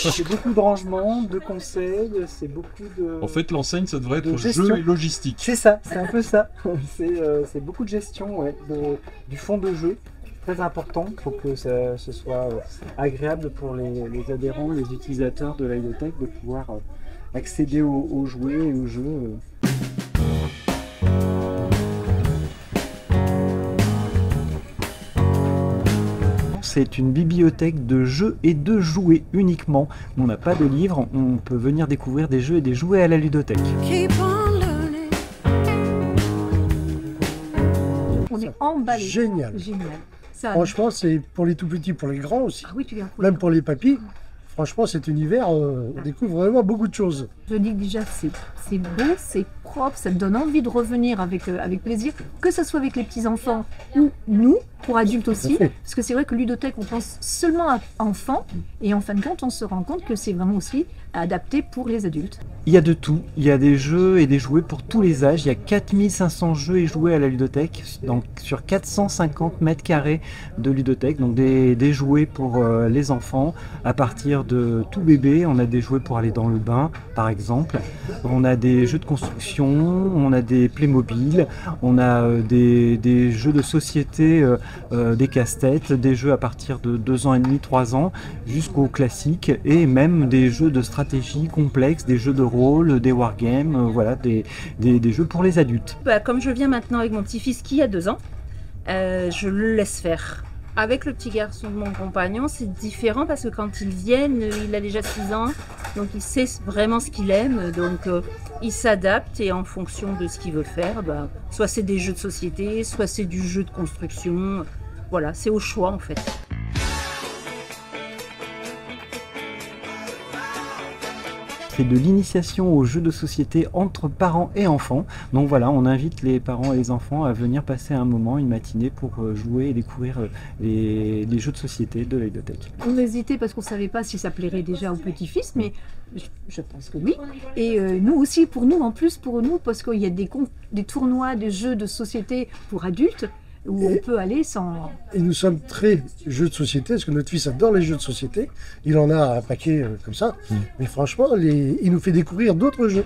C'est beaucoup de rangements, de conseils, c'est beaucoup de... En fait, l'enseigne, ça devrait être gestion. jeu et logistique. C'est ça, c'est un peu ça. C'est beaucoup de gestion, ouais, du fond de jeu. Très important pour que ce soit agréable pour les adhérents, les utilisateurs de la ludothèque de pouvoir accéder aux jouets et aux jeux. C'est une bibliothèque de jeux et de jouets uniquement. On n'a pas de livres, on peut venir découvrir des jeux et des jouets à la ludothèque. On est emballé. Génial. Génial. Ça, Franchement, c'est pour les tout petits, pour les grands aussi. ah oui, tu viens Même pour les papis. Franchement, cet univers, on découvre vraiment beaucoup de choses. Je dis que déjà, c'est beau, c'est propre, ça te donne envie de revenir avec plaisir, que ce soit avec les petits-enfants ou nous, pour adultes aussi. Parce que c'est vrai que ludothèque, on pense seulement à enfants, et en fin de compte, on se rend compte que c'est vraiment aussi adapté pour les adultes. Il y a de tout, il y a des jeux et des jouets pour tous les âges, il y a 4500 jeux et jouets à la ludothèque, donc sur 450 mètres carrés de ludothèque, donc des jouets pour les enfants, à partir de tout bébé, on a des jouets pour aller dans le bain par exemple, on a des jeux de construction, on a des Playmobil, on a des jeux de société, des casse-têtes, des jeux à partir de 2 ans et demi, 3 ans, jusqu'aux classiques, et même des jeux de stratégie complexes, des jeux de rôle, des wargames, voilà, des jeux pour les adultes. Comme je viens maintenant avec mon petit-fils qui a 2 ans, je le laisse faire. Avec le petit garçon de mon compagnon, c'est différent parce que quand ils viennent, il a déjà 6 ans, donc il sait vraiment ce qu'il aime, donc il s'adapte et en fonction de ce qu'il veut faire, soit c'est des jeux de société, soit c'est du jeu de construction, voilà, c'est au choix en fait. C'est de l'initiation aux jeux de société entre parents et enfants. Donc voilà, on invite les parents et les enfants à venir passer un moment, une matinée pour jouer et découvrir les jeux de société de la ludothèque. On hésitait parce qu'on ne savait pas si ça plairait déjà au petit-fils, mais je pense que oui. Et nous aussi, pour nous, en plus pour nous, parce qu'il y a des tournois de jeux de société pour adultes, où on peut aller sans... Et nous sommes très jeux de société, parce que notre fils adore les jeux de société. Il en a un paquet comme ça. Mais franchement, il nous fait découvrir d'autres jeux.